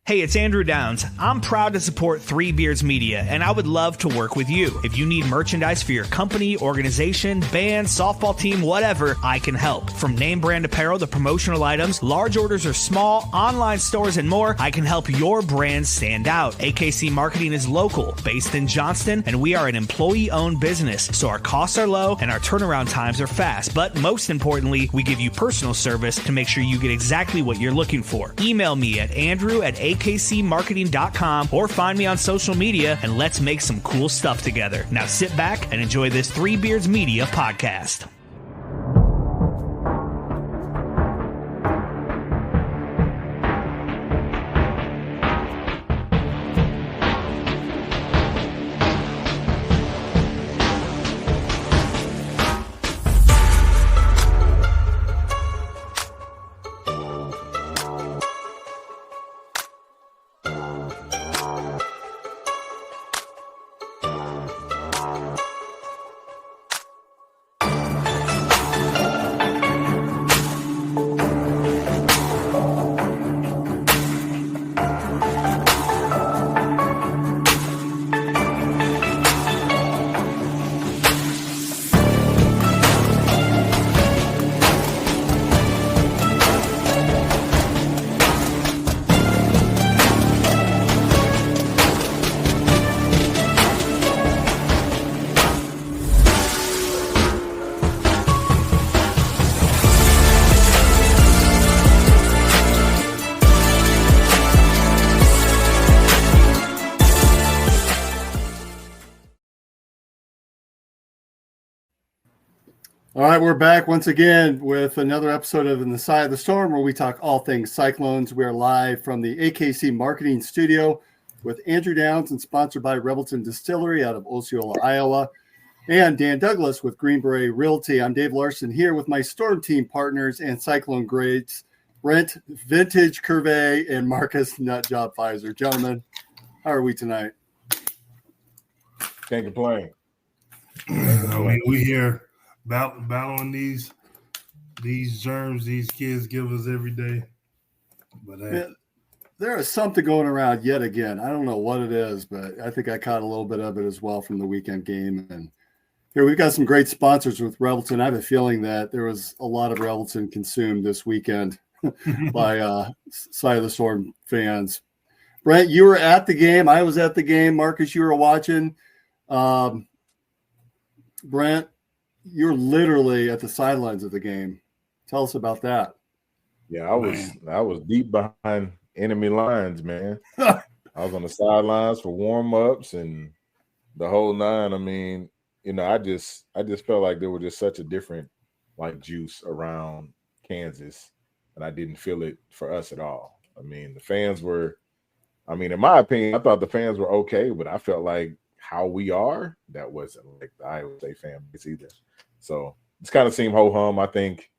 Hey, it's Andrew Downs. I'm proud to support Three Beards Media, and I would love to work with you. If you need merchandise for your company, organization, band, softball team, whatever, I can help. From name brand apparel to promotional items, large orders or small, online stores, and more, I can help your brand stand out. AKC Marketing is local, based in Johnston, and we are an employee-owned business, so our costs are low and our turnaround times are fast. But most importantly, we give you personal service to make sure you get exactly what you're looking for. Email me at andrew@akcmarketing.com or find me on social media and let's make some cool stuff together. Now sit back and enjoy this Three Beards Media podcast. All right, we're back once again with another episode of In the Side of the Storm, where we talk all things Cyclones. We are live from the AKC Marketing Studio with Andrew Downs and sponsored by Rebelton Distillery out of Osceola, Iowa, and Dan Douglas with Greenberry Realty. I'm Dave Larson here with my Storm Team partners and Cyclone greats, Brent Vintage Curvey and Marcus Nutjob Pfizer. Gentlemen, how are we tonight? Can't complain. We here. Battling these germs these kids give us every day. But there is something going around yet again. I don't know what it is, but I think I caught a little bit of it as well from the weekend game. And here we've got some great sponsors with Rebelton. I have a feeling that there was a lot of Rebelton consumed this weekend by Side of the Storm fans. Brent, you were at the game. I was at the game. Marcus, you were watching. Brent, you're literally at the sidelines of the game. Tell us about that. Yeah, I was deep behind enemy lines, man. I was on the sidelines for warm-ups and the whole nine. I mean, I just felt like there was just such a different juice around Kansas, and I didn't feel it for us at all. I mean, the fans were, in my opinion, I thought the fans were okay, but I felt like how we are, that wasn't like the Iowa State fan base either. So it's kind of seemed ho-hum. I think,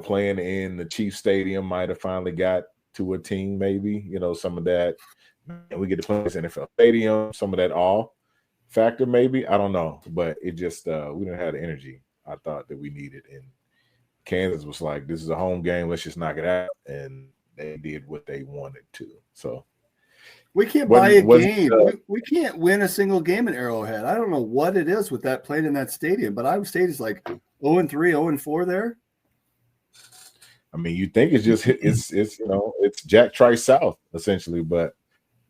playing in the Chiefs Stadium might have finally got to a team, maybe, some of that. And we get to play in this NFL stadium, some of that awe factor, maybe. I don't know. But it just, we didn't have the energy I thought that we needed. And Kansas was like, this is a home game. Let's just knock it out. And they did what they wanted to. So we can't buy a game. We can't win a single game in Arrowhead. I don't know what it is with that playing in that stadium, but Iowa State is like 0-3, 0-4 there. I mean, you think it's just it's Jack Trice South essentially, but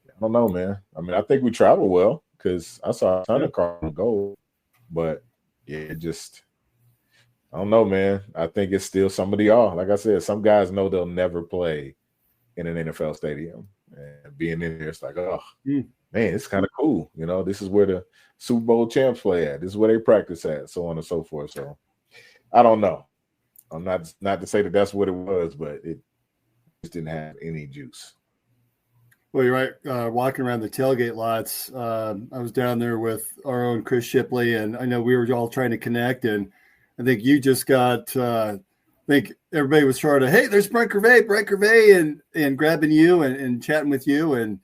I don't know, man. I mean, I think we travel well because I saw a ton of Cardinal gold, but yeah, I don't know, man. I think it's still somebody off. Like I said, some guys know they'll never play in an NFL stadium. And being in there, it's like, oh, man, it's kind of cool. This is where the Super Bowl champs play at. This is where they practice at, so on and so forth. So I don't know. I'm not to say that that's what it was, but it just didn't have any juice. Well, you're right. Walking around the tailgate lots, I was down there with our own Chris Shipley, and I know we were all trying to connect, and I think you just got I think everybody was sort of, hey, there's Brent Gervais, and grabbing you and chatting with you. And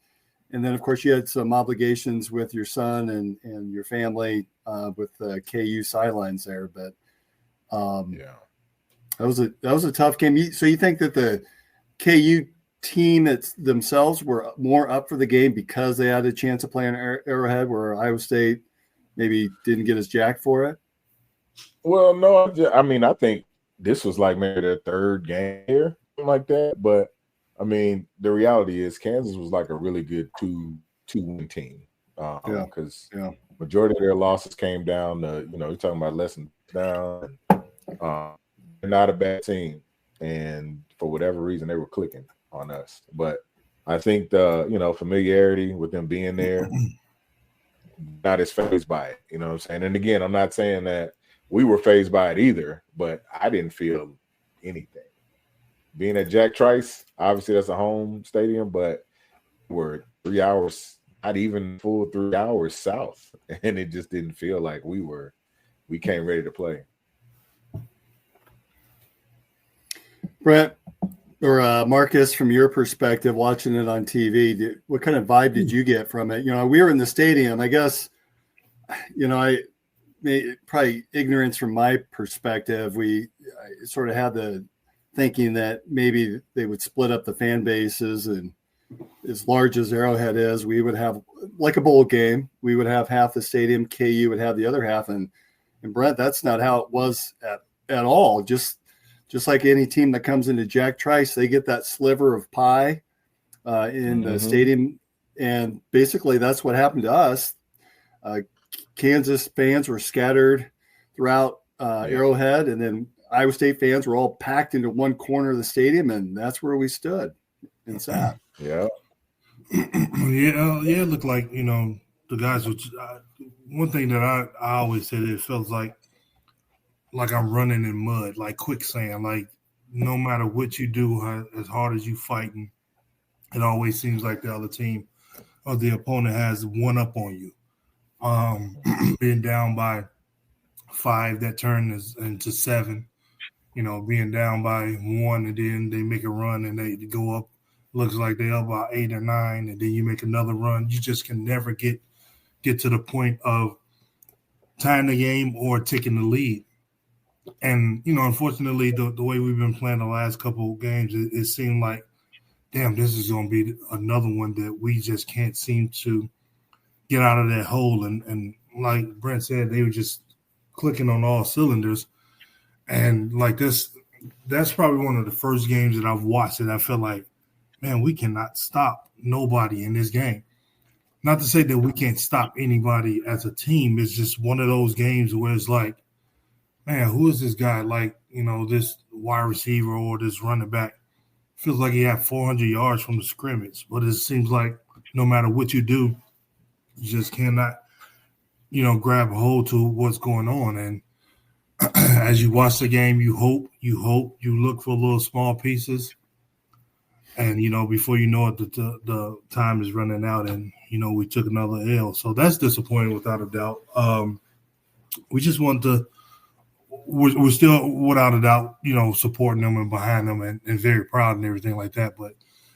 then, of course, you had some obligations with your son and your family with the KU sidelines there. But that was a tough game. So you think that the KU team themselves were more up for the game because they had a chance of playing Arrowhead, where Iowa State maybe didn't get as jacked for it? Well, no, I think this was like maybe their third game here, something like that. But I mean, the reality is Kansas was like a really good two-win team. Because majority of their losses came down to, you're talking about lessons down. They're not a bad team, and for whatever reason, they were clicking on us. But I think the familiarity with them being there, not as fazed by it. You know what I'm saying? And again, I'm not saying that we were fazed by it either, but I didn't feel anything. Being at Jack Trice, obviously that's a home stadium, but we're 3 hours, not even full 3 hours south, and it just didn't feel like we came ready to play. Brent or Marcus, from your perspective, watching it on TV, what kind of vibe did you get from it? We were in the stadium. I guess, probably ignorance from my perspective. I sort of had the thinking that maybe they would split up the fan bases, and as large as Arrowhead is, we would have like a bowl game. We would have half the stadium. KU would have the other half. And Brent, that's not how it was at all. Just like any team that comes into Jack Trice, they get that sliver of pie in the stadium. And basically that's what happened to us. Kansas fans were scattered throughout Arrowhead, and then Iowa State fans were all packed into one corner of the stadium, and that's where we stood and sat. Yeah. It looked like, the guys were one thing that I always said, it felt like I'm running in mud, like quicksand. Like no matter what you do, as hard as you fighting, it always seems like the other team or the opponent has one up on you. Being down by 5, that turns into 7. Being down by 1, and then they make a run and they go up. Looks like they're up by 8 or 9, and then you make another run. You just can never get to the point of tying the game or taking the lead. And, unfortunately, the way we've been playing the last couple of games, it seemed like, damn, this is going to be another one that we just can't seem to get out of that hole. And like Brent said, they were just clicking on all cylinders. And like that's probably one of the first games that I've watched that I felt like, man, we cannot stop nobody in this game. Not to say that we can't stop anybody as a team. It's just one of those games where it's like, man, who is this guy? Like, this wide receiver or this running back feels like he had 400 yards from the scrimmage. But it seems like no matter what you do, you just cannot, grab a hold to what's going on. And as you watch the game, you hope, you look for little small pieces. And, before you know it, the time is running out, and, we took another L. So that's disappointing without a doubt. We just want to – we're still, without a doubt, supporting them and behind them and very proud and everything like that. But,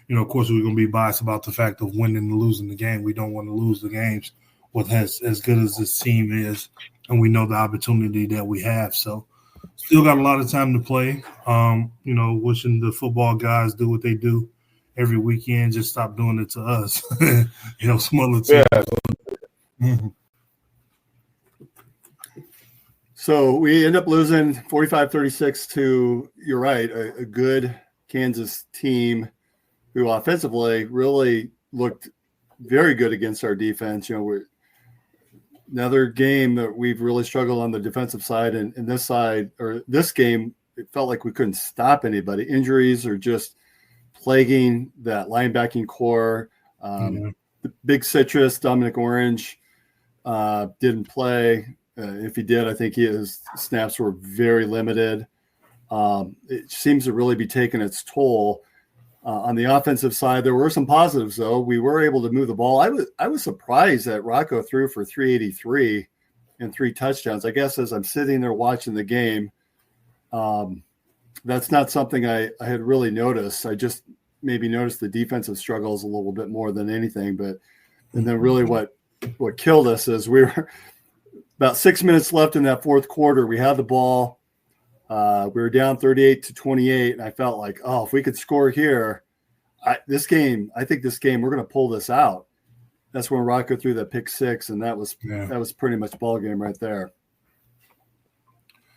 of course, we're going to be biased about the fact of winning and losing the game. We don't want to lose the games with as good as this team is, and we know the opportunity that we have. So still got a lot of time to play. Wishing the football guys do what they do every weekend. Just stop doing it to us. Smaller teams. Yeah. Mm-hmm. So we end up losing 45-36 to, you're right, a good Kansas team who offensively really looked very good against our defense. Another game that we've really struggled on the defensive side, and this side, or this game, it felt like we couldn't stop anybody. Injuries are just plaguing that linebacking core. The big citrus, Dominic Orange, didn't play. If he did, I think his snaps were very limited. It seems to really be taking its toll. On the offensive side, there were some positives, though. We were able to move the ball. I was surprised that Rocco threw for 383 and 3 touchdowns. I guess as I'm sitting there watching the game, that's not something I had really noticed. I just maybe noticed the defensive struggles a little bit more than anything. And then really what killed us is we were about 6 minutes left in that fourth quarter. We had the ball. We were down 38-28, and I felt like, if we could score here, I think this game, we're going to pull this out. That's when Rocco threw that pick six, and that was pretty much ball game right there.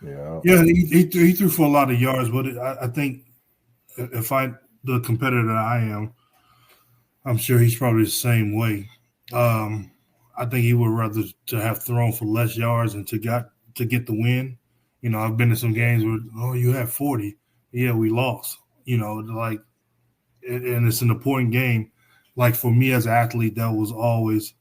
Yeah, he threw for a lot of yards, but I think if the competitor I am, I'm sure he's probably the same way. I think he would rather to have thrown for less yards and to get the win. You know, I've been in some games where, you had 40. Yeah, we lost. You know, like, and it's an important game. Like for me as an athlete, that was always,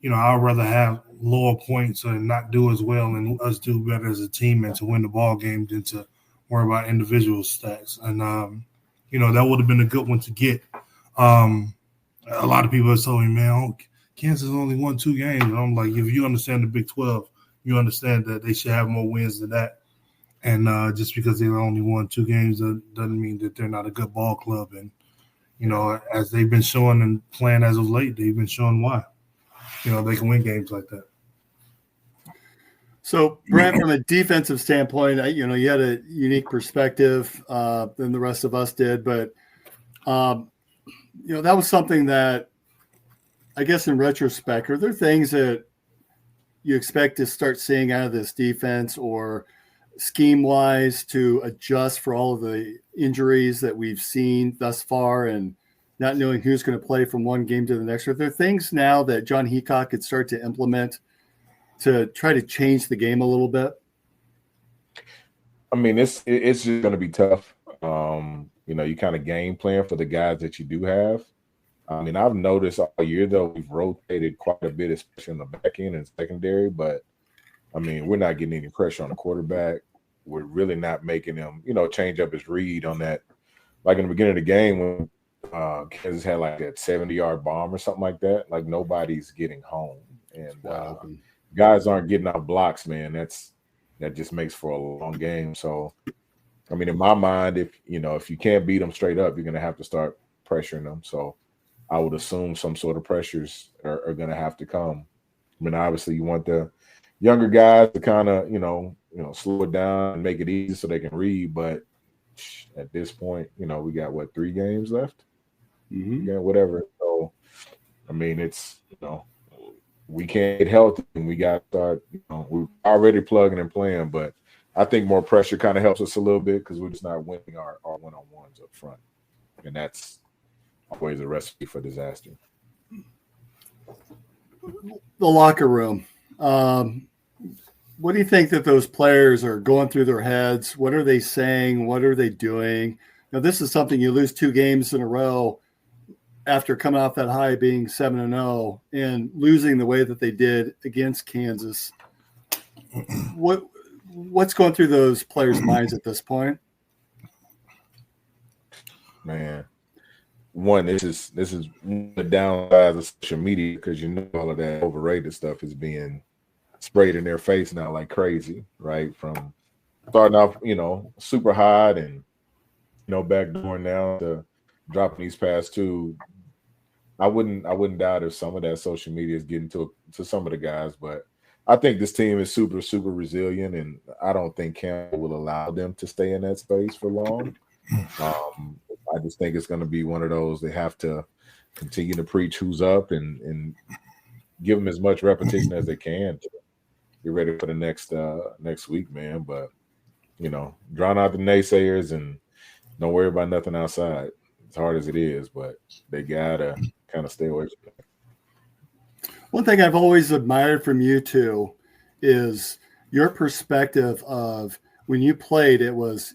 I'd rather have lower points and not do as well and us do better as a team and to win the ball game than to worry about individual stats. And, that would have been a good one to get. A lot of people have told me, man, Kansas only won 2 games. And I'm like, if you understand the Big 12, you understand that they should have more wins than that. And just because they only won 2 games doesn't mean that they're not a good ball club. And, as they've been showing and playing as of late, they've been showing why. They can win games like that. So, Brent, from a defensive standpoint, you had a unique perspective than the rest of us did. But, that was something that, I guess in retrospect, are there things that you expect to start seeing out of this defense or scheme-wise to adjust for all of the injuries that we've seen thus far and not knowing who's going to play from one game to the next? Are there things now that John Heacock could start to implement to try to change the game a little bit? I mean, it's just going to be tough. You kind of game plan for the guys that you do have. I mean, I've noticed all year, though, we've rotated quite a bit, especially in the back end and secondary. But, I mean, we're not getting any pressure on the quarterback. We're really not making him, change up his read on that. Like in the beginning of the game when Kansas had like that 70-yard bomb or something like that, like nobody's getting home. And guys aren't getting out blocks, man. That just makes for a long game. So, I mean, in my mind, if you can't beat them straight up, you're going to have to start pressuring them. So I would assume some sort of pressures are going to have to come. I mean, obviously you want the younger guys to kind of, slow it down and make it easy so they can read. But at this point, we got 3 games left? Mm-hmm. Yeah, whatever. So, I mean, it's, we can't get healthy and we got to start, we're already plugging and playing, but I think more pressure kind of helps us a little bit because we're just not winning our one-on-ones up front. And that's always a recipe for disaster. The locker room. What do you think that those players are going through their heads? What are they saying? What are they doing? Now, this is something you lose 2 games in a row after coming off that high, being 7-0 and losing the way that they did against Kansas. What's going through those players' minds at this point? Man, one, this is the downside of social media because all of that overrated stuff is being sprayed in their face now like crazy, right? From starting off, super hot and backdooring now to dropping these past 2. I wouldn't doubt if some of that social media is getting to some of the guys, but I think this team is super, super resilient, and I don't think Campbell will allow them to stay in that space for long. I just think it's going to be one of those they have to continue to preach who's up and give them as much repetition as they can to get ready for the next week, man. But drown out the naysayers and don't worry about nothing outside. As hard as it is, but they gotta kind of stay away from it. One thing I've always admired from you two is your perspective of when you played, it's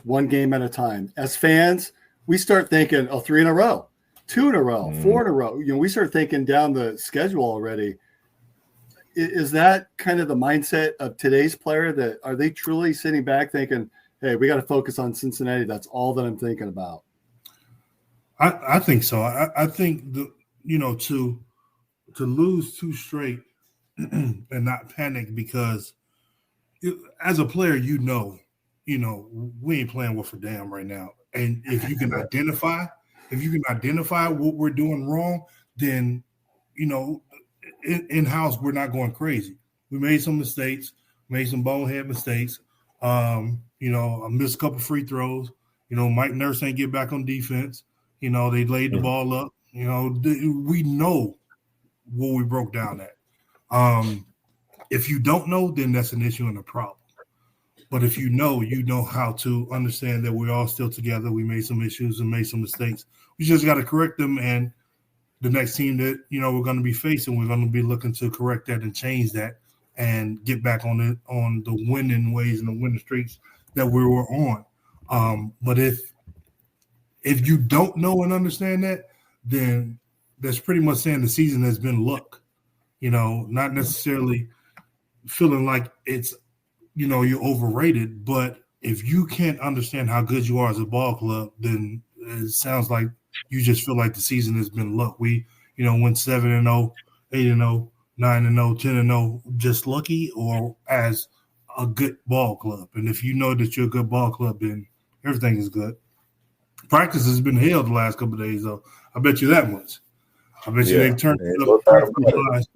one game at a time. As fans, we start thinking, 3 in a row, 2 in a row, 4 in a row. We start thinking down the schedule already. Is that kind of the mindset of today's player? That are they truly sitting back thinking, hey, we got to focus on Cincinnati. That's all that I'm thinking about. I think so. I think to lose 2 straight and not panic because as a player, we ain't playing worth a damn right now. And if you can identify what we're doing wrong, then in-house we're not going crazy. We made some mistakes, made some bonehead mistakes. I missed a couple free throws. Mike Nurse ain't get back on defense. They laid the ball up. We know what we broke down at. If you don't know, then that's an issue and a problem. But if you know how to understand that we're all still together. We made some issues and made some mistakes. We just got to correct them. And the next team that, we're going to be facing, we're going to be looking to correct that and change that and get back on the winning ways and the winning streaks that we were on. But if you don't know and understand that, then that's pretty much saying the season has been luck, not necessarily feeling like it's, you're overrated. But if you can't understand how good you are as a ball club, then it sounds like you just feel like the season has been luck. We, went 7-0, 8-0, 9-0, 10-0, just lucky, or as a good ball club. And if you know that you're a good ball club, then everything is good. Practice has been held the last couple of days, though. I bet you that much. I bet you they've turned up practice,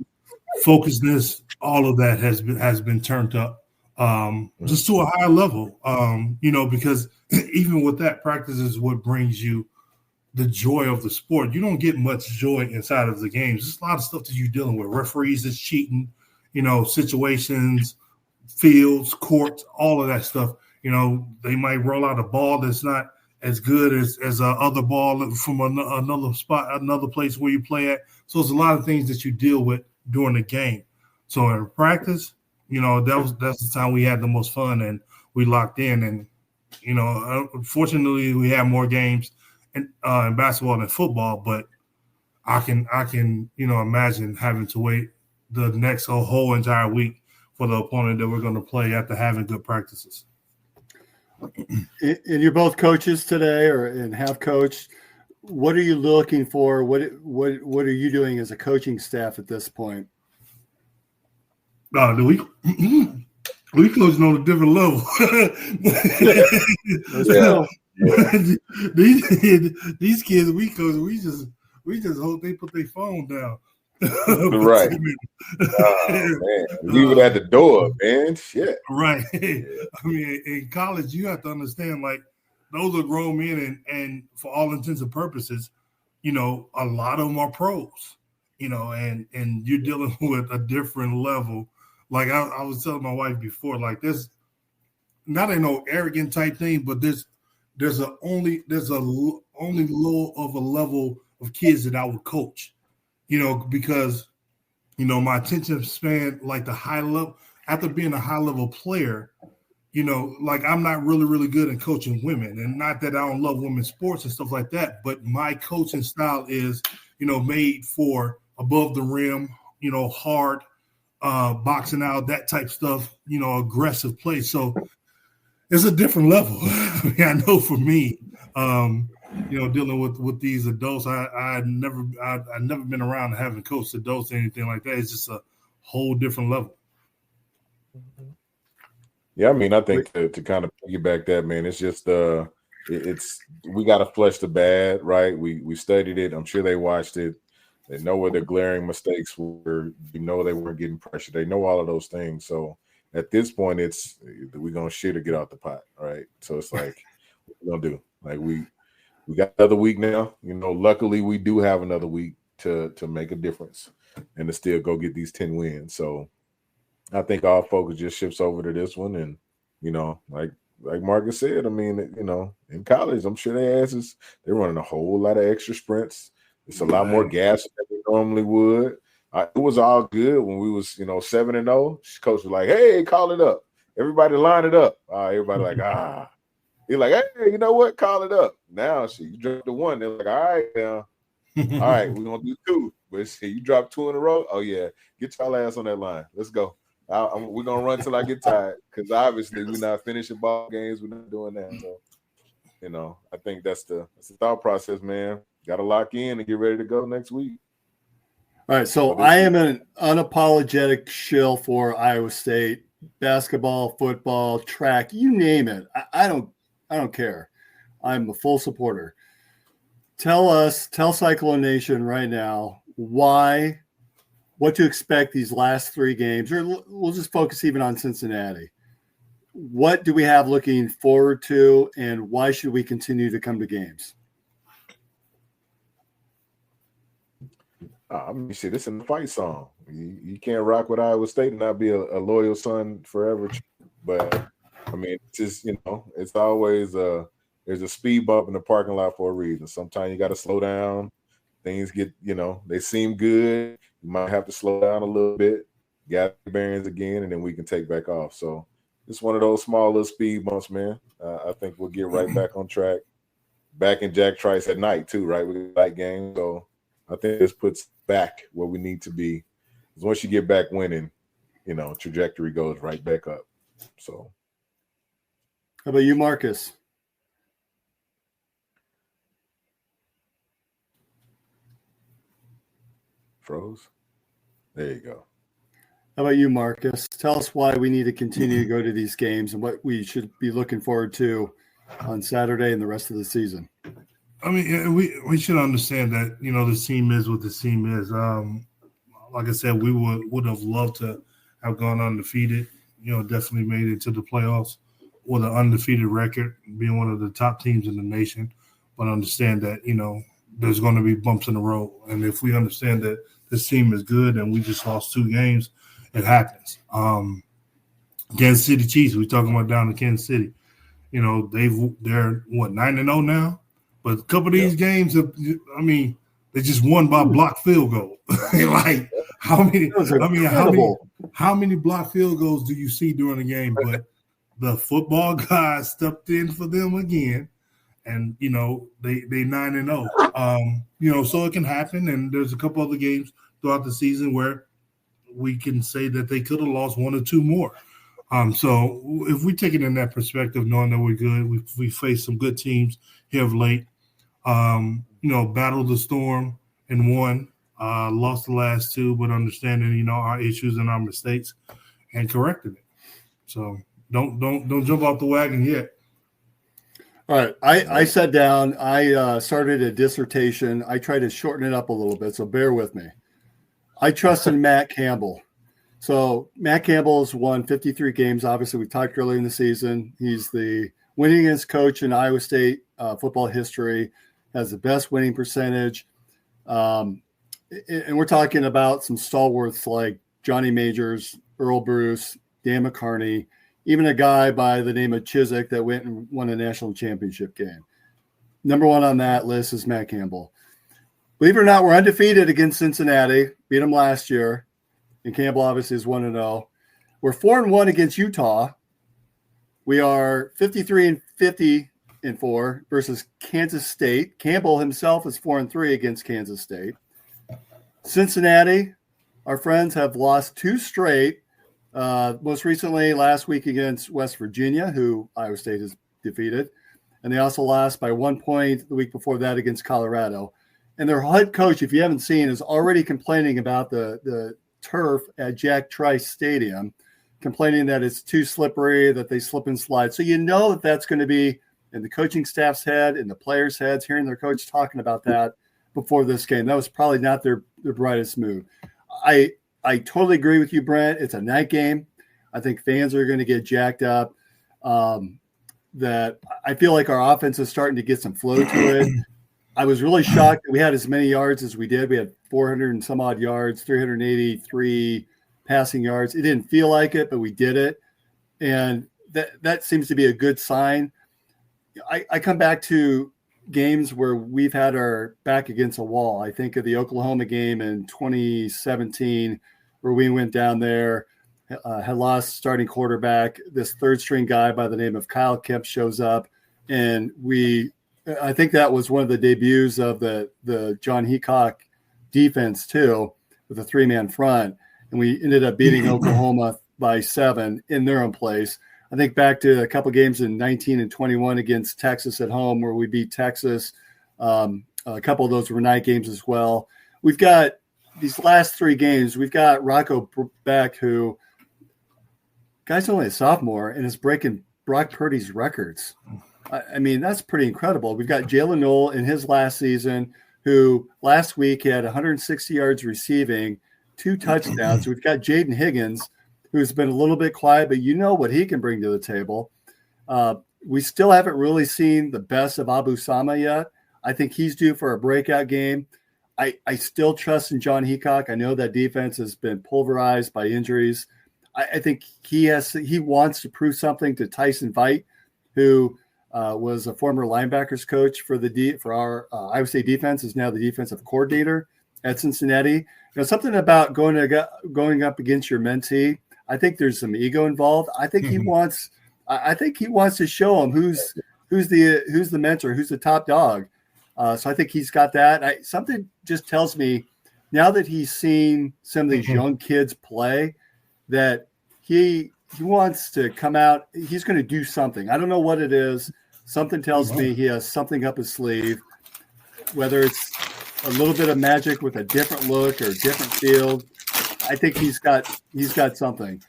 focusedness, all of that has been turned up, just to a higher level. Because even with that, practice is what brings you the joy of the sport. You don't get much joy inside of the games. There's a lot of stuff that you're dealing with. Referees that's cheating, situations, fields, courts, all of that stuff. They might roll out a ball that's not as good as a other ball from another spot, another place where you play at. So it's a lot of things that you deal with during the game. So in practice, that's the time we had the most fun and we locked in. And unfortunately, we have more games in basketball than football. But I can imagine having to wait the next whole entire week for the opponent that we're going to play after having good practices. And you're both coaches today, and have coached. What are you looking for? What are you doing as a coaching staff at this point? We coaching on a different level. These kids we coach, we just hope they put their phone down. Right. Man. Leave it at the door, man. Shit. Right. I mean, in college, you have to understand, like, those are grown men, and for all intents and purposes, a lot of them are pros, and you're dealing with a different level. Like I was telling my wife before, like, there's not no arrogant type thing, but there's only low of a level of kids that I would coach. Because, my attention span, like the high level, after being a high level player, like I'm not really, really good in coaching women, and not that I don't love women's sports and stuff like that, but my coaching style is, made for above the rim, hard, boxing out, that type stuff, aggressive play. So it's a different level. I mean, I know for me, dealing with these adults, I've never been around having coached adults or anything like that. It's just a whole different level. Yeah, I mean, I think to kind of piggyback that, man, it's just we got to flush the bad, right? We studied it. I'm sure they watched it. They know where the glaring mistakes were. They weren't getting pressure. They know all of those things. So at this point, it's we're gonna shit or get out the pot, right? So it's like, what we gonna do? Like we got another week now. Luckily we do have another week to make a difference and to still go get these 10 wins. So I think our focus just shifts over to this one. And, like Marcus said, I mean, in college, I'm sure they're running a whole lot of extra sprints. It's a lot more gas than they normally would. It was all good when we was, 7-0. Coach was like, hey, call it up. Everybody line it up. Everybody like, He's like, hey, you know what? Call it up. Now, you dropped the one. They're like, all right, now. All right, we're going to do 2. But you dropped 2 in a row? Oh, yeah. Get y'all ass on that line. Let's go. We're going to run till I get tired, because obviously we're not finishing ball games. We're not doing that. So, I think that's the thought process, man. Got to lock in and get ready to go next week. All right, so I am an unapologetic shill for Iowa State. Basketball, football, track, you name it. I don't care. I'm a full supporter. Tell Cyclone Nation right now what to expect these last 3 games, or we'll just focus even on Cincinnati. What do we have looking forward to, and why should we continue to come to games? I mean, shit, it's in the fight song. You can't rock with Iowa State and not be a loyal son forever. But I mean, it's just, it's always there's a speed bump in the parking lot for a reason. Sometimes you got to slow down. Things get, they seem good. You might have to slow down a little bit, gather your bearings again, and then we can take back off. So it's one of those small little speed bumps, man. I think we'll get right back on track. Back in Jack Trice at night too, right? With the night game. So I think this puts back where we need to be. Because once you get back winning, trajectory goes right back up. So how about you, Marcus? Froze. There you go. How about you, Marcus? Tell us why we need to continue to go to these games and what we should be looking forward to on Saturday and the rest of the season. I mean, we should understand that, the team is what the team is. Like I said, we would have loved to have gone undefeated, definitely made it to the playoffs with an undefeated record, being one of the top teams in the nation. But understand that, there's going to be bumps in the road. And if we understand that this team is good and we just lost 2 games, it happens. Kansas City Chiefs, we're talking about down in Kansas City. They're 9-0 now, but a couple of these games, they just won by block field goal. Like how many block field goals do you see during the game? But the football guys stepped in for them again, and they 9-0. So it can happen. And there's a couple other games throughout the season where we can say that they could have lost 1 or 2 more. So if we take it in that perspective, knowing that we're good, we faced some good teams here of late. Battled the storm and won. Lost the last 2, but understanding our issues and our mistakes and correcting it. So don't jump off the wagon yet. All right, I sat down. I started a dissertation. I tried to shorten it up a little bit, so bear with me. I trust in Matt Campbell. So Matt Campbell's won 53 games. Obviously, we talked earlier in the season. He's the winningest coach in Iowa State football history, has the best winning percentage. And we're talking about some stalwarts like Johnny Majors, Earl Bruce, Dan McCarney, even a guy by the name of Chiswick that went and won a national championship game. Number 1 on that list is Matt Campbell. Believe it or not, we're undefeated against Cincinnati. Beat them last year. And Campbell obviously is 1-0. We're 4-1 against Utah. We are 53-50-4 versus Kansas State. Campbell himself is 4-3 against Kansas State. Cincinnati, our friends have lost 2 straight. Most recently last week against West Virginia, who Iowa State has defeated. And they also lost by 1 point the week before that against Colorado. And their head coach, if you haven't seen, is already complaining about the turf at Jack Trice Stadium, complaining that it's too slippery, that they slip and slide. So that that's going to be in the coaching staff's head, in the players' heads, hearing their coach talking about that before this game. That was probably not their brightest move. I totally agree with you, Brent. It's a night game. I think fans are going to get jacked up. That I feel like our offense is starting to get some flow to it. I was really shocked that we had as many yards as we did. We had 400 and some odd yards, 383 passing yards. It didn't feel like it, but we did it. And that seems to be a good sign. I come back to games where we've had our back against a wall. I think of the Oklahoma game in 2017 where we went down there, had lost starting quarterback. This third-string guy by the name of Kyle Kemp shows up, and I think that was one of the debuts of the John Heacock defense too, with a 3-man front. And we ended up beating Oklahoma by 7 in their own place. I think back to a couple games in 19 and 21 against Texas at home where we beat Texas. A couple of those were night games as well. We've got these last 3 games. We've got Rocco Beck, who guy's only a sophomore and is breaking Brock Purdy's records. I mean, that's pretty incredible. We've got Jalen Noel in his last season, who last week had 160 yards receiving, 2 touchdowns. We've got Jaden Higgins, who's been a little bit quiet, but what he can bring to the table. We still haven't really seen the best of Abu Sama yet. I think he's due for a breakout game. I still trust in John Heacock. I know that defense has been pulverized by injuries. I think he wants to prove something to Tyson Veit, who was a former linebackers coach for our Iowa State defense, is now the defensive coordinator at Cincinnati. Something about going up against your mentee. I think there's some ego involved. I think he wants to show him who's the mentor, who's the top dog. So I think he's got that. Something just tells me now that he's seen some of these young kids play that he wants to come out. He's going to do something. I don't know what it is. Something tells me he has something up his sleeve, whether it's a little bit of magic with a different look or a different field. I think he's got something.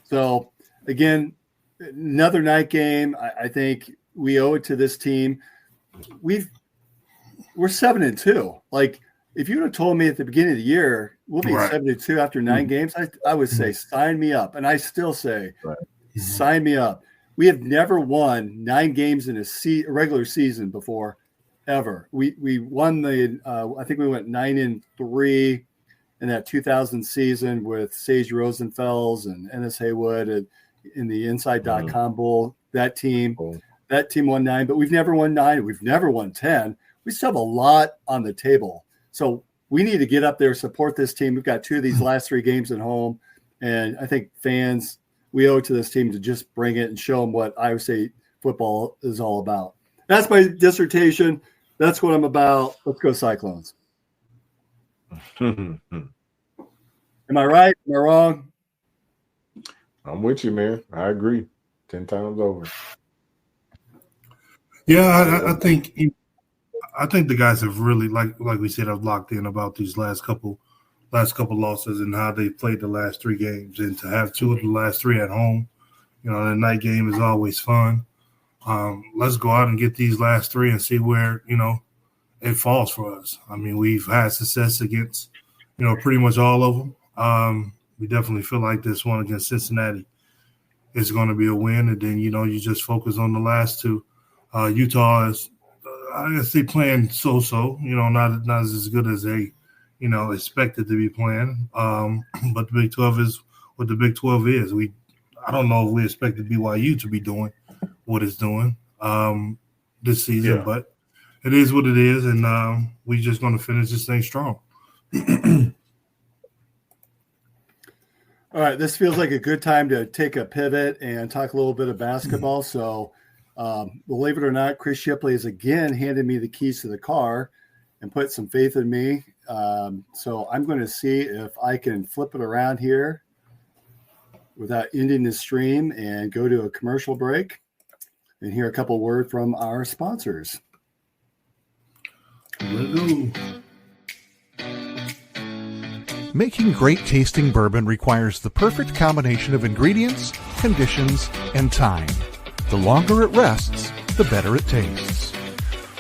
So again, another night game. I think we owe it to this team. We're 7-2. Like, if you would have told me at the beginning of the year we'll be 7-2 after 9 games, I would say sign me up, and I still say sign me up. We have never won 9 games in a regular season before, ever. We won I think we went 9-3 in that 2000 season with Sage Rosenfels and Ennis Haywood in the Inside.com Bowl. That team won 9, but we've never won 9. We've never won 10. We still have a lot on the table. So we need to get up there, support this team. We've got 2 of these last 3 games at home. And I think fans, we owe it to this team to just bring it and show them what Iowa State football is all about. That's my dissertation. That's what I'm about. Let's go Cyclones. Am I right? Am I wrong? I'm with you, man. I agree. 10 times over. Yeah, I think the guys have really, like we said, have locked in about these last couple losses and how they played the last 3 games, and to have 2 of the last 3 at home, the night game is always fun. Let's go out and get these last 3 and see where it falls for us. I mean, we've had success against pretty much all of them. We definitely feel like this one against Cincinnati is going to be a win, and then you just focus on the last 2. Utah is, I guess, they playing so-so, not as good as they, expected to be playing. But the Big 12 is what the Big 12 is. I don't know if we expected BYU to be doing what it's doing this season, but it is what it is, and we're just going to finish this thing strong. All right, this feels like a good time to take a pivot and talk a little bit of basketball. So, believe it or not, Chris Shipley has again handed me the keys to the car and put some faith in me. So I'm going to see if I can flip it around here without ending the stream and go to a commercial break and hear a couple words from our sponsors. Making great tasting bourbon requires the perfect combination of ingredients, conditions, and time. The longer it rests, the better it tastes.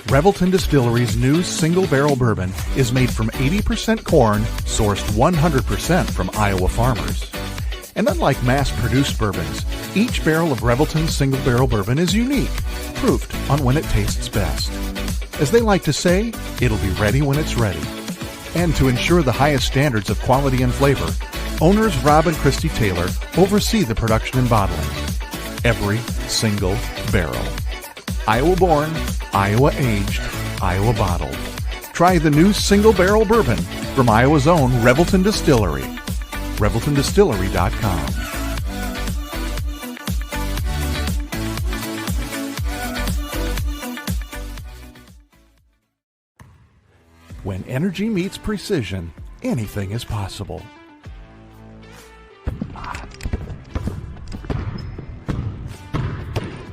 Revelton Distillery's new single barrel bourbon is made from 80% corn, sourced 100% from Iowa farmers. And unlike mass-produced bourbons, each barrel of Revelton's single barrel bourbon is unique, proofed on when it tastes best. As they like to say, it'll be ready when it's ready. And to ensure the highest standards of quality and flavor, owners Rob and Christy Taylor oversee the production and bottling. Every single barrel. Iowa born, Iowa aged, Iowa bottled. Try the new single barrel bourbon from Iowa's own Revelton Distillery. ReveltonDistillery.com. When energy meets precision, anything is possible.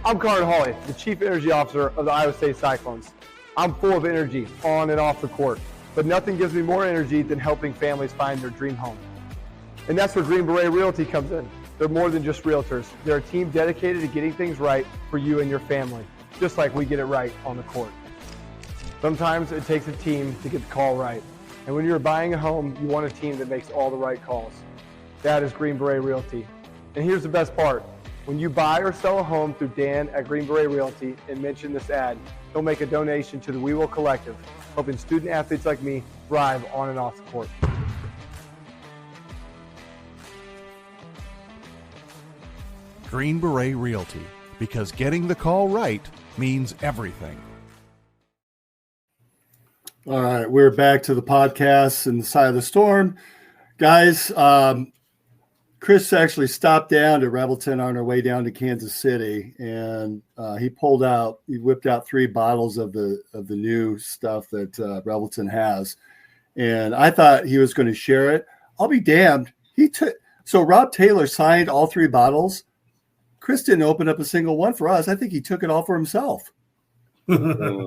I'm Carter Hawley, the Chief Energy Officer of the Iowa State Cyclones. I'm full of energy on and off the court, but nothing gives me more energy than helping families find their dream home. And that's where Green Beret Realty comes in. They're more than just realtors. They're a team dedicated to getting things right for you and your family, just like we get it right on the court. Sometimes it takes a team to get the call right. And when you're buying a home, you want a team that makes all the right calls. That is Green Beret Realty. And here's the best part. When you buy or sell a home through Dan at Green Beret Realty and mention this ad, he'll make a donation to the We Will Collective helping student athletes like me thrive on and off the court. Green Beret Realty, because getting the call right means everything. All right, we're back to the podcast and the side of the storm. Guys, Chris actually stopped down to Revelton on our way down to Kansas City, and he whipped out 3 bottles of the new stuff that Revelton has. And I thought he was going to share it. I'll be damned. So Rob Taylor signed all 3 bottles. Chris didn't open up a single one for us. I think he took it all for himself. Yeah,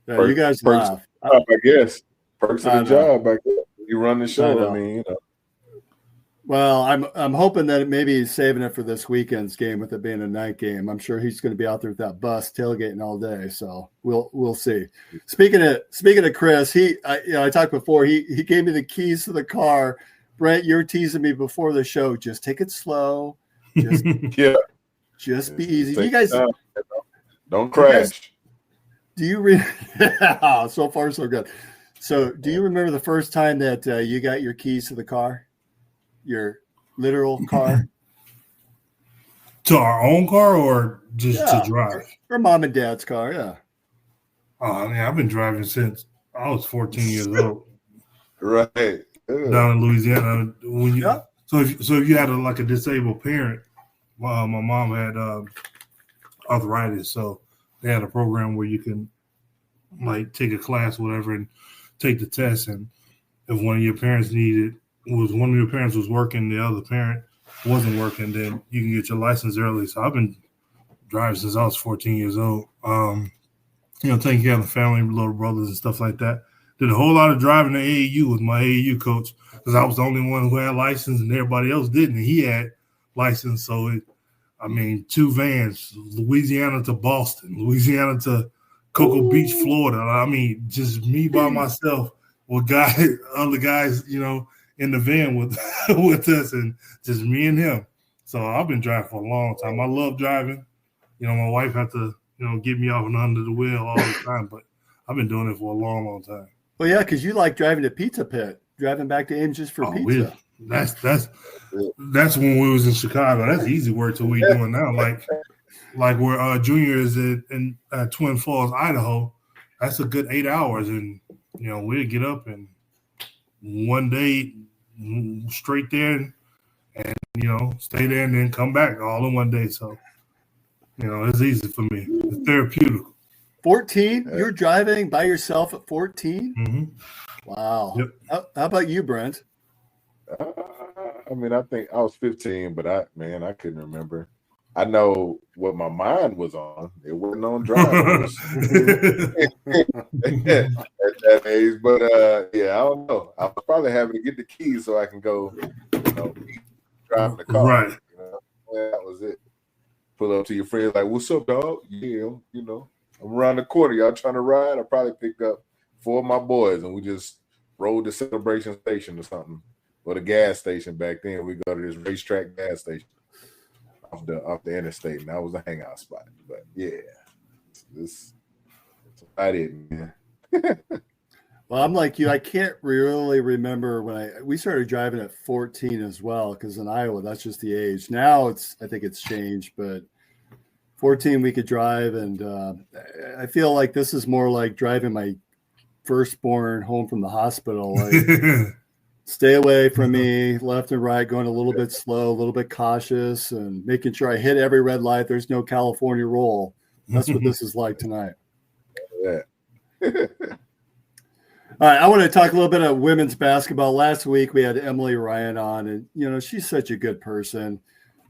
you guys laugh. I guess perks of the job. I guess you run the show. I mean, Well, I'm hoping that maybe he's saving it for this weekend's game, with it being a night game. I'm sure he's going to be out there with that bus tailgating all day. So we'll see. Speaking of Chris, I talked before. He gave me the keys to the car. Brent, you're teasing me before the show. Just take it slow. Just just be easy. You guys don't crash. Do you so far so good. So do you remember the first time that you got your keys to the car? Your literal car? To our own car or just to drive? Or mom and dad's car, yeah. Oh, man, I've been driving since I was 14 years old. Right. Down in Louisiana. So if you had a disabled parent, my mom had arthritis, so they had a program where you can take a class, whatever, and take the test. And if one of your parents was working, the other parent wasn't working, then you can get your license early. So I've been driving since I was 14 years old. Taking care of the family, little brothers and stuff like that. Did a whole lot of driving to AAU with my AAU coach, because I was the only one who had license and everybody else didn't. And he had license. So 2 vans, Louisiana to Boston, Louisiana to Cocoa Beach, Florida. Just me by myself with other guys, in the van with us, and just me and him. So I've been driving for a long time. I love driving. My wife had to, get me off and under the wheel all the time, but I've been doing it for a long, long time. Well, yeah, because you like driving to Pizza Pit, driving back to Ames just for pizza. That's when we was in Chicago. That's easy work to what we doing now. Like where Junior is in Twin Falls, Idaho. That's a good 8 hours, and we'd get up and one day straight there and stay there and then come back all in one day. So it's easy for me. It's therapeutic. 14? You're driving by yourself at 14? Mm-hmm. Wow. Yep. How about you, Brent? I think I was 15, but I couldn't remember. I know what my mind was on. It wasn't on driving at that age. But I don't know. I was probably having to get the keys so I can go, driving the car. Right. That was it. Pull up to your friends like, "What's up, dog? Yeah, I'm around the corner. Y'all trying to ride?" I probably picked up 4 of my boys and we just rode to Celebration Station or something, or the gas station back then. We go to this racetrack gas station off the interstate, and that was a hangout spot. But yeah, I didn't. Man. Well, I'm like you. I can't really remember when we started driving at 14 as well, because in Iowa that's just the age. Now I think it's changed, but 14 we could drive, and I feel like this is more like driving my firstborn home from the hospital. Like, stay away from me, left and right, going a little bit slow, a little bit cautious, and making sure I hit every red light. There's no California roll. That's what this is like tonight. Yeah. All right, I want to talk a little bit of women's basketball. Last week we had Emily Ryan on, and she's such a good person.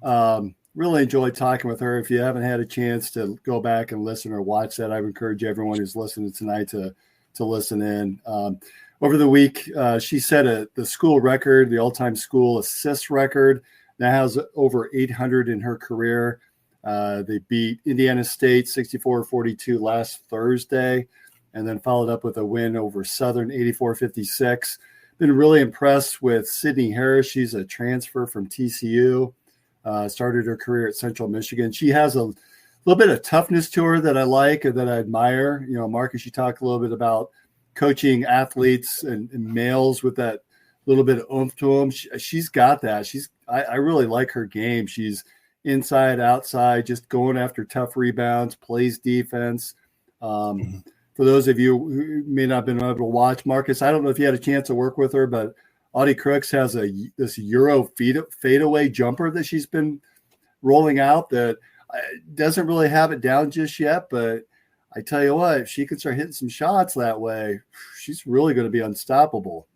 Really enjoyed talking with her. If you haven't had a chance to go back and listen or watch that, I would encourage everyone who's listening tonight to listen in. Over the week, she set the school record, the all-time school assist record. Now has over 800 in her career. They beat Indiana State 64-42 last Thursday, and then followed up with a win over Southern 84-56. Been really impressed with Sydney Harris. She's a transfer from TCU. Started her career at Central Michigan. She has a little bit of toughness to her that I like and that I admire. You know, Marcus, you talk a little bit about coaching athletes and males with that little bit of oomph to them. She's got that. I really like her game. She's inside, outside, just going after tough rebounds, plays defense. For those of you who may not have been able to watch, Marcus, I don't know if you had a chance to work with her, but Audie Crooks has this Euro fadeaway jumper that she's been rolling out that doesn't really have it down just yet. But I tell you what, if she can start hitting some shots that way, she's really going to be unstoppable.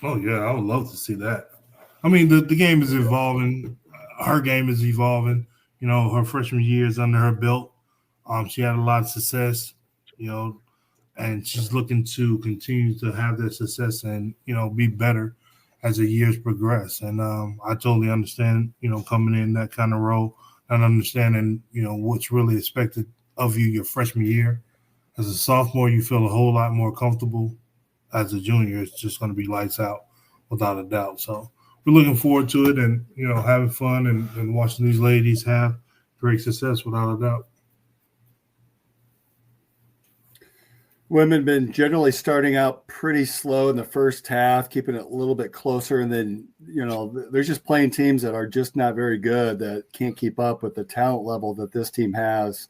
Oh, yeah, I would love to see that. I mean, the game is evolving. Her game is evolving. You know, her freshman year is under her belt. She had a lot of success, you know, and she's looking to continue to have that success and, you know, be better as the years progress. And I totally understand, you know, coming in that kind of role and understanding, you know, what's really expected of you your freshman year. As a sophomore, you feel a whole lot more comfortable. As a junior, it's just going to be lights out without a doubt. So we're looking forward to it and, you know, having fun and watching these ladies have great success without a doubt. Women been generally starting out pretty slow in the first half, keeping it a little bit closer. And then, you know, they're just playing teams that are just not very good, that can't keep up with the talent level that this team has.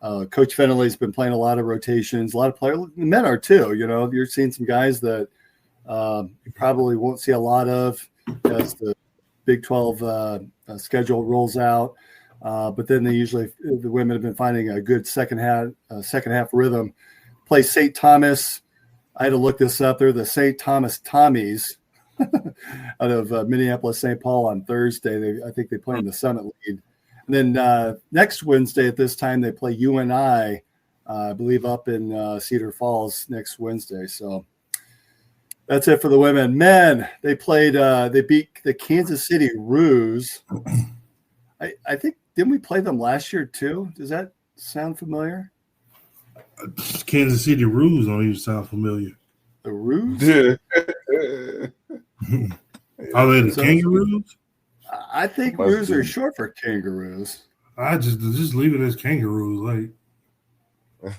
Coach Fennelly's been playing a lot of rotations, a lot of players. The men are too, you know. You're seeing some guys that you probably won't see a lot of as the Big 12 schedule rolls out. But then the women have been finding a good second half rhythm. Play St. Thomas. I had to look this up. They're the St. Thomas Tommies out of Minneapolis, St. Paul on Thursday. I think they play in the Summit League. And then next Wednesday at this time, they play UNI, I believe, up in Cedar Falls next Wednesday. So that's it for the women. Men, they beat the Kansas City Roos. I think, didn't we play them last year too? Does that sound familiar? Kansas City Roos don't even sound familiar. The Roos? Yeah. Are they the Kangaroos? I think Roos are short for kangaroos. I just leave it as Kangaroos.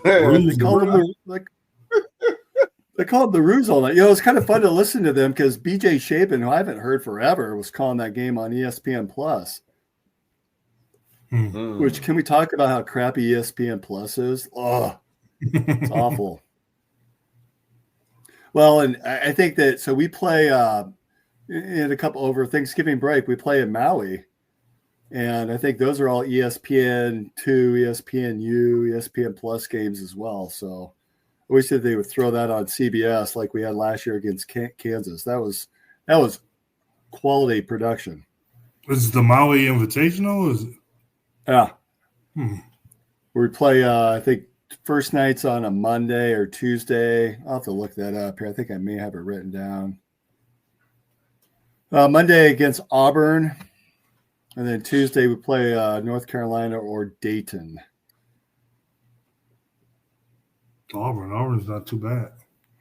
They call them they called the Roos all night. You know, it's kind of fun to listen to them because BJ Shapen, who I haven't heard forever, was calling that game on ESPN Plus. Mm-hmm. Which, can we talk about how crappy ESPN Plus is? Oh, it's awful. Well, and I think that, so we play in a couple over Thanksgiving break, we play in Maui. And I think those are all ESPN2, ESPNU, ESPN Plus games as well. So I wish that they would throw that on CBS like we had last year against Kansas. That was quality production. Is it the Maui Invitational? Is it? Yeah. We play, I think, first night's on a Monday or Tuesday. I'll have to look that up here. I think I may have it written down. Monday against Auburn. And then Tuesday we play North Carolina or Dayton. Auburn's not too bad.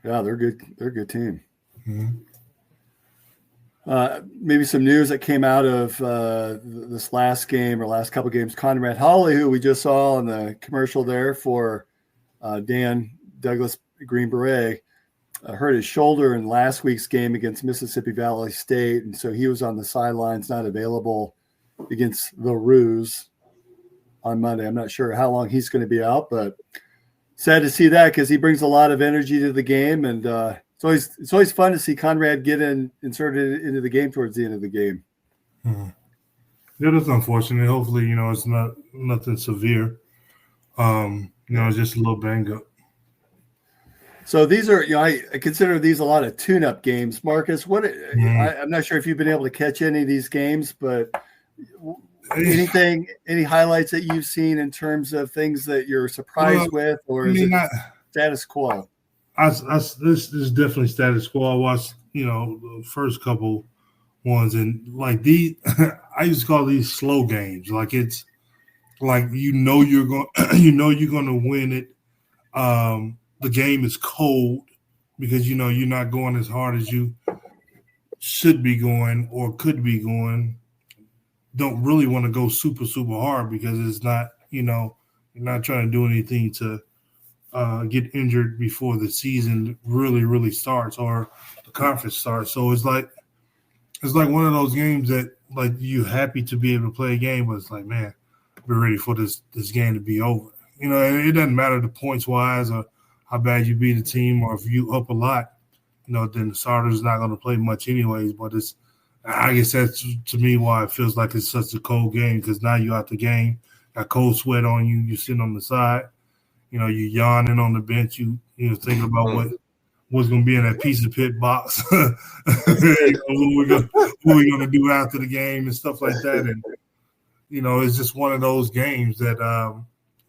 Yeah, they're good. They're a good team. Mm-hmm. Maybe some news that came out of this last game or last couple games. Conrad Hawley, who we just saw on the commercial there for Dan Douglas Green Beret, hurt his shoulder in last week's game against Mississippi Valley State, and so he was on the sidelines, not available against the Roos on Monday. I'm not sure how long he's going to be out, but sad to see that because he brings a lot of energy to the game, and it's always fun to see Conrad get inserted into the game towards the end of the game. Mm-hmm. Yeah, that's unfortunate. Hopefully, you know, it's not nothing severe. It's just a little bang up. So these are, you know, I consider these a lot of tune-up games. Marcus, I'm not sure if you've been able to catch any of these games, but any highlights that you've seen in terms of things that you're surprised with, or is it status quo? This is definitely status quo. I watched, you know, the first couple ones, and like these, I used to call these slow games. Like it's like you're going to win it. The game is cold because you know you're not going as hard as you should be going or could be going. Don't really want to go super, super hard because it's not You're not trying to do anything to get injured before the season really starts or the conference starts. So it's like one of those games that like you happy to be able to play a game, but it's like, man, we're ready for this game to be over. And it doesn't matter the points wise or how bad you beat the team, or if you up a lot, then the starter's not going to play much anyways. But I guess that's to me why it feels like it's such a cold game, because now you're out the game, got cold sweat on you, you're sitting on the side, you're yawning on the bench, you thinking about what's going to be in that pizza pit box, what we're going to do after the game and stuff like that. And it's just one of those games that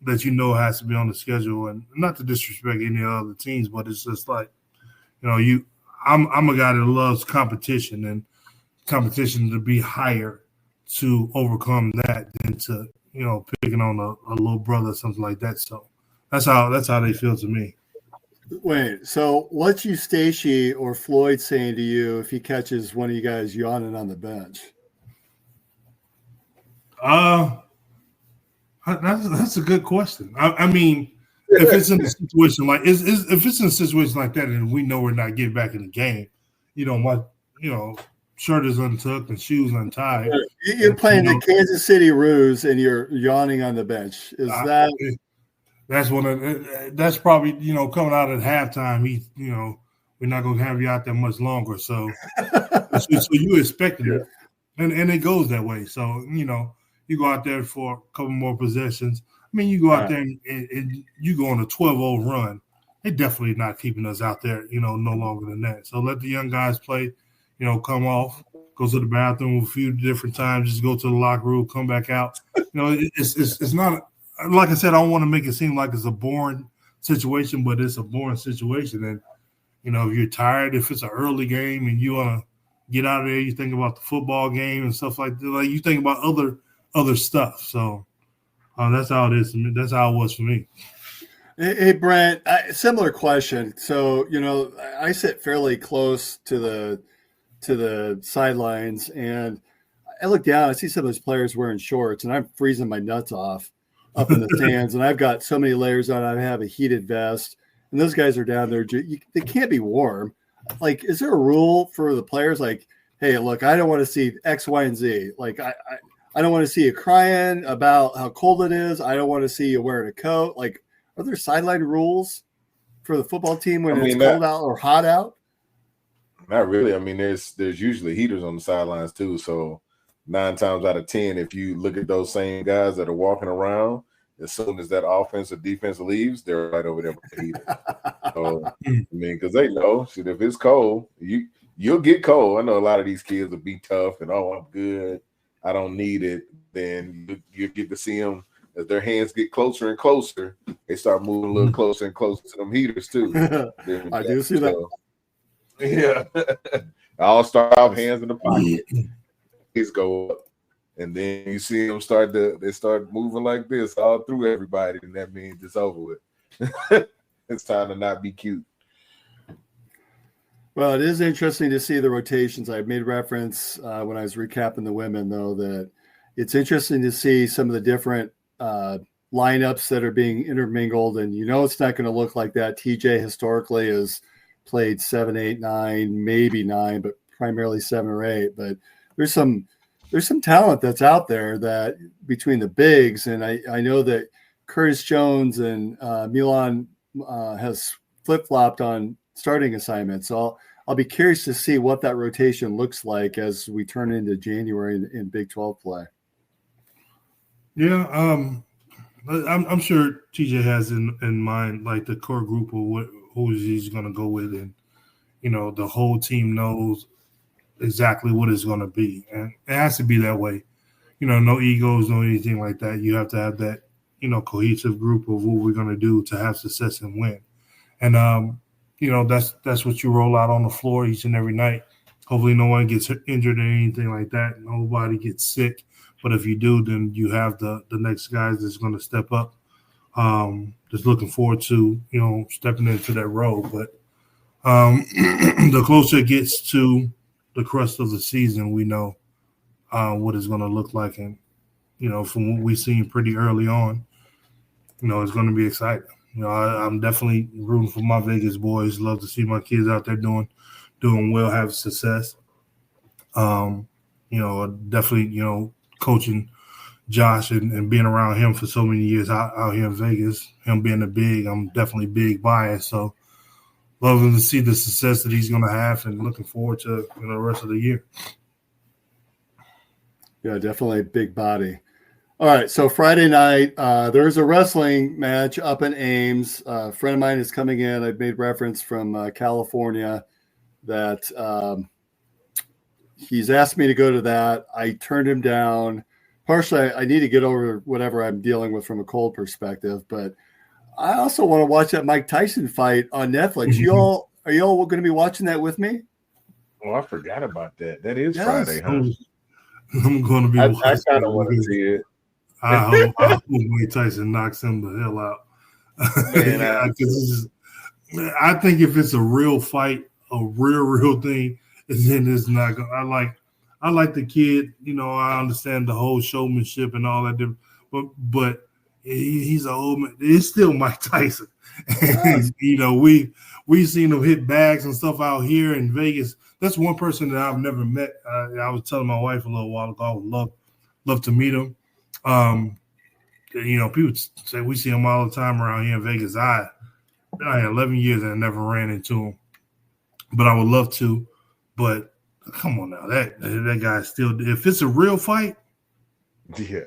has to be on the schedule. And not to disrespect any other teams, but it's just like, I'm a guy that loves competition, and competition to be higher to overcome that than to, picking on a little brother or something like that. So that's how they feel to me. Wait, so what's Eustace or Floyd saying to you if he catches one of you guys yawning on the bench? That's a good question. I mean, if it's in a situation like if it's in a situation like that, and we know we're not getting back in the game, my shirt is untucked and shoes untied. You're playing the Kansas City Roos and you're yawning on the bench. Is that? That's probably coming out at halftime. We're not going to have you out there much longer. So you expected it, and it goes that way. So you go out there for a couple more possessions. I mean, you go out there and you go on a 12-0 run. They're definitely not keeping us out there, no longer than that. So let the young guys play, come off, go to the bathroom a few different times, just go to the locker room, come back out. It's not, like I said, I don't want to make it seem like it's a boring situation, but it's a boring situation. And, if you're tired, if it's an early game and you want to get out of there, you think about the football game and stuff like that. Like, you think about other stuff. So that's how it is. That's how it was for me. Hey, Brent, similar question. So, I sit fairly close to the sidelines, and I look down, I see some of those players wearing shorts, and I'm freezing my nuts off up in the stands. And I've got so many layers on. I have a heated vest, and those guys are down there. They can't be warm. Like, is there a rule for the players? Like, hey, look, I don't want to see X, Y, and Z. Like, I don't want to see you crying about how cold it is. I don't want to see you wearing a coat. Like, are there sideline rules for the football team when it's cold out or hot out? Not really. I mean, there's usually heaters on the sidelines too. So 9 times out of 10, if you look at those same guys that are walking around, as soon as that offense or defense leaves, they're right over there with the heater. So, I mean, because they know, shit, if it's cold, you'll get cold. I know a lot of these kids will be tough and, I'm good, I don't need it. Then you get to see them as their hands get closer and closer. They start moving a little closer and closer to them heaters too. I do see that. Yeah, I'll start off hands in the pocket. He's go up, and then you see them start moving like this all through everybody, and that means it's over with. It's time to not be cute. Well, it is interesting to see the rotations. I made reference when I was recapping the women, though, that it's interesting to see some of the different lineups that are being intermingled. And it's not going to look like that. TJ historically has played 7, 8, 9, maybe 9, but primarily 7 or 8. But there's some talent that's out there that between the bigs, and I know that Curtis Jones and Milan has flip-flopped on starting assignments. So I'll be curious to see what that rotation looks like as we turn into January in Big 12 play. Yeah, I'm sure TJ has in mind like the core group of who he's going to go with, and the whole team knows exactly what it's going to be, and it has to be that way. No egos, no anything like that. You have to have that cohesive group of what we're going to do to have success and win. And that's what you roll out on the floor each and every night. Hopefully no one gets injured or anything like that. Nobody gets sick. But if you do, then you have the next guys that's going to step up. Just looking forward to, stepping into that role. But the closer it gets to the crust of the season, we know what it's going to look like. And, from what we've seen pretty early on, it's going to be exciting. I'm definitely rooting for my Vegas boys. Love to see my kids out there doing well, have success. Definitely, coaching Josh and being around him for so many years out here in Vegas, him being I'm definitely big bias. So loving to see the success that he's going to have and looking forward to the rest of the year. Yeah, definitely a big body. All right, so Friday night, there's a wrestling match up in Ames. A friend of mine is coming in. I've made reference from California that he's asked me to go to that. I turned him down. Partially, I need to get over whatever I'm dealing with from a cold perspective, but I also want to watch that Mike Tyson fight on Netflix. Are you all going to be watching that with me? Oh, I forgot about that. That is Friday, huh? I'm going to be. I kind of want to see it. I hope Mike Tyson knocks him the hell out. Man, I think if it's a real fight, a real thing, then it's not going. I like the kid. I understand the whole showmanship and all that, but he's an old man. It's still Mike Tyson. And, we've seen him hit bags and stuff out here in Vegas. That's one person that I've never met. I was telling my wife a little while ago, I would love to meet him. People say we see him all the time around here in Vegas. I had 11 years and I never ran into him, but I would love to. But come on now, that guy's still. If it's a real fight, yeah,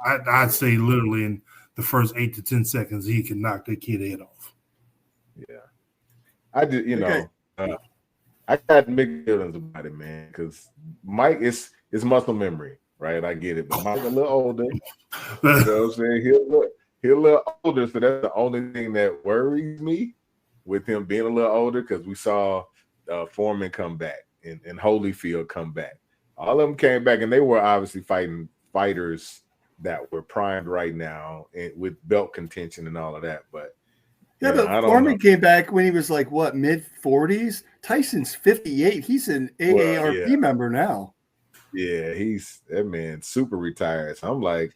I'd say literally in the first 8 to 10 seconds he can knock that kid head off. Yeah, I did. I got mixed feelings about it, man, because Mike is muscle memory. Right, I get it. But Mike's a little older. You know what I'm saying? He's a little older, so that's the only thing that worries me with him being a little older, because we saw Foreman come back and Holyfield come back. All of them came back, and they were obviously fighting fighters that were primed right now and with belt contention and all of that. But Foreman came back when he was like what, mid-40s? Tyson's 58. He's an AARP member now. Yeah, that man super retired. So I'm like,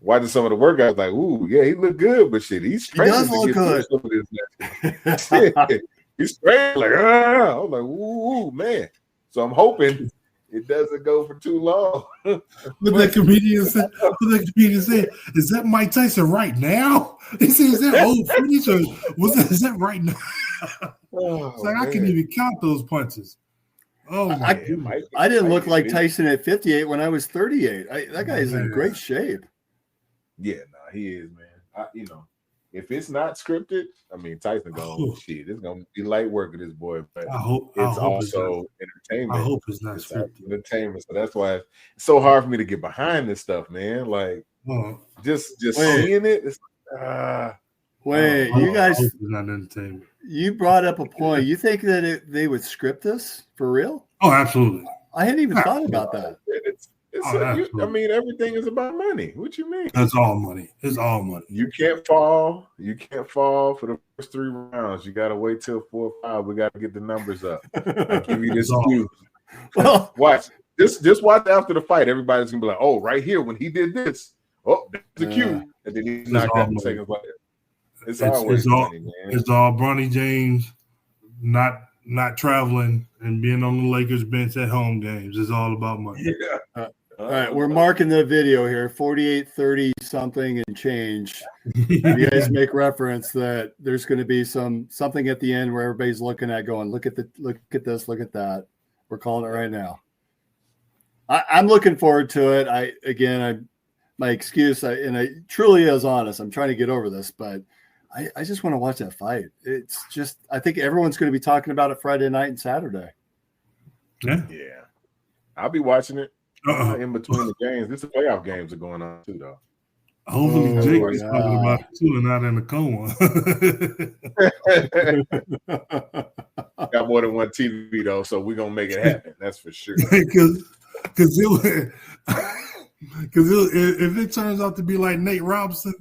watching some of the workouts, like, ooh, yeah, he look good, but shit, he's straight. He does look good. He's straight. Like, I was like, ooh, man. So I'm hoping it doesn't go for too long. What that comedian said, is that Mike Tyson right now? He said, is that old footage or is that right now? It's like, I can't even count those punches. Oh my God. I didn't look like Tyson at 58 when I was 38. That guy is in great shape. Yeah, he is, man. If it's not scripted, Tyson shit. It's gonna be light work with this boy, but it's also entertainment. I hope it's not scripted. Entertainment. So that's why it's so hard for me to get behind this stuff, man. Like just seeing it. It's you guys. It's not entertainment. You brought up a point. You think that they would script this for real? Oh, absolutely. I hadn't even thought about that. Everything is about money. What you mean? It's all money. It's all money. You can't fall. You can't fall for the first 3 rounds. You got to wait till 4 or 5. We got to get the numbers up. I'll give you this cue. Well, watch. Just watch after the fight. Everybody's gonna be like, "Oh, right here when he did this. Oh, that's a cue." And then he knocked out 2 seconds later. It's always money, man. It's all Bronny James not traveling and being on the Lakers bench at home games. It's all about money. Yeah. All right, we're marking the video here, 48-30 something and change. You guys make reference that there's going to be something at the end where everybody's looking at going, look at this, look at that. We're calling it right now. I'm looking forward to it. My excuse, and I truly is honest. I'm trying to get over this, but I just want to watch that fight. It's just, I think everyone's going to be talking about it Friday night and Saturday. Yeah. I'll be watching it in between the games. This playoff games are going on too, though. Hopefully Jake is talking about it too and not in the coma. Got more than one TV though, so we're gonna make it happen. That's for sure. Because if it turns out to be like Nate Robinson,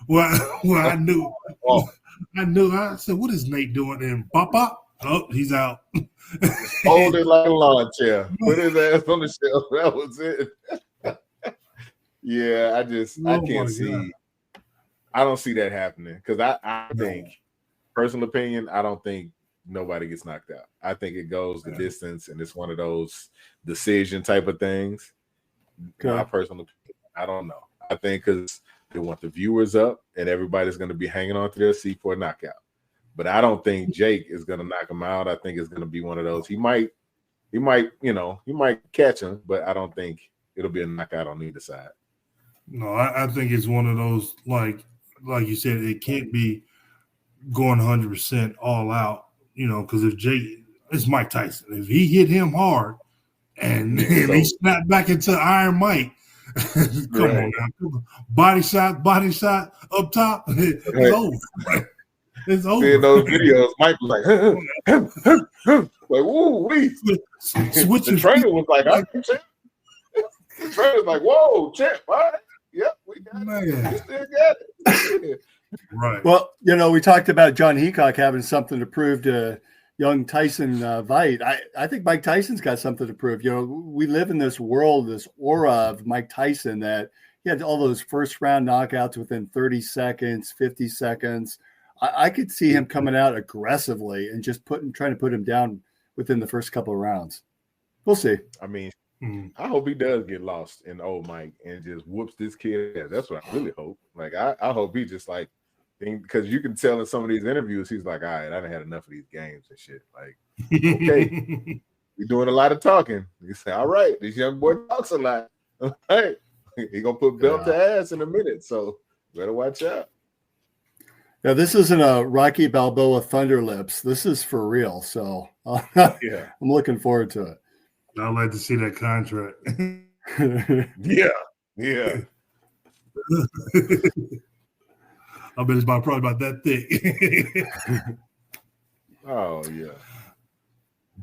I knew. I said, "What is Nate doing?" And pop. Oh, he's out. Hold it like a lawn chair. Put his ass on the shelf. That was it. Yeah, I can't see. I don't see that happening because I think, personal opinion, I don't think nobody gets knocked out. I think it goes the distance, and it's one of those decision type of things. Okay. My personal opinion, I don't know. I think because they want the viewers up, and everybody's going to be hanging on to their seat for a knockout. But I don't think Jake is going to knock him out. I think it's going to be one of those. He might, catch him, but I don't think it'll be a knockout on either side. No, I think it's one of those, like you said, it can't be going 100% all out, because if Jake, it's Mike Tyson. If he hit him hard and he snapped back into Iron Mike, come on now. Body shot up top, it's over. It's over. Seeing those videos, Mike was like, woo, wee. The trainer was like, the trainer was like, whoa, champ, all right. Yep, we got it. We still got it. Right. Well, we talked about John Heacock having something to prove to young Tyson Veit. I think Mike Tyson's got something to prove. We live in this world, this aura of Mike Tyson that he had all those first round knockouts within 30 seconds, 50 seconds. I could see him coming out aggressively and just trying to put him down within the first couple of rounds. We'll see. I mean, I hope he does get lost in old Mike and just whoops this kid ass. That's what I really hope. Like, I hope he just like, because you can tell in some of these interviews, he's like, all right, I done had enough of these games and shit. Like, okay, we're doing a lot of talking. You say, all right, this young boy talks a lot. All right, he gonna put belt to ass in a minute, so better watch out. Yeah, this isn't a Rocky Balboa Thunder Lips. This is for real. So I'm looking forward to it. I'd like to see that contract. Yeah. I bet it's probably about that thick. Oh, yeah.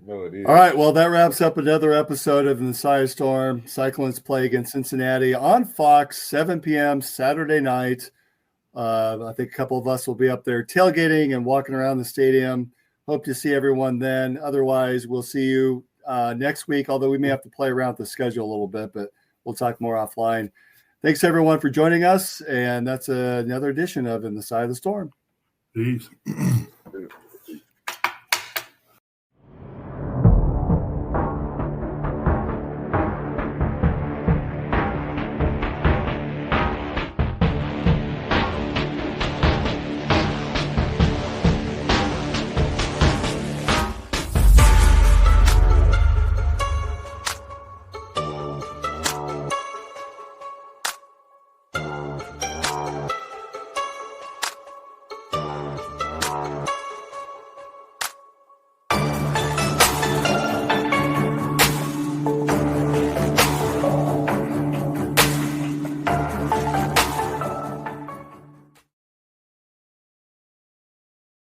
No, it is. All right. Well, that wraps up another episode of the Storm. Cyclones play against Cincinnati on Fox, 7 p.m. Saturday night. I think a couple of us will be up there tailgating and walking around the stadium. Hope to see everyone then. Otherwise, we'll see you next week, although we may have to play around with the schedule a little bit, but we'll talk more offline. Thanks, everyone, for joining us, and that's another edition of In the Side of the Storm. Peace.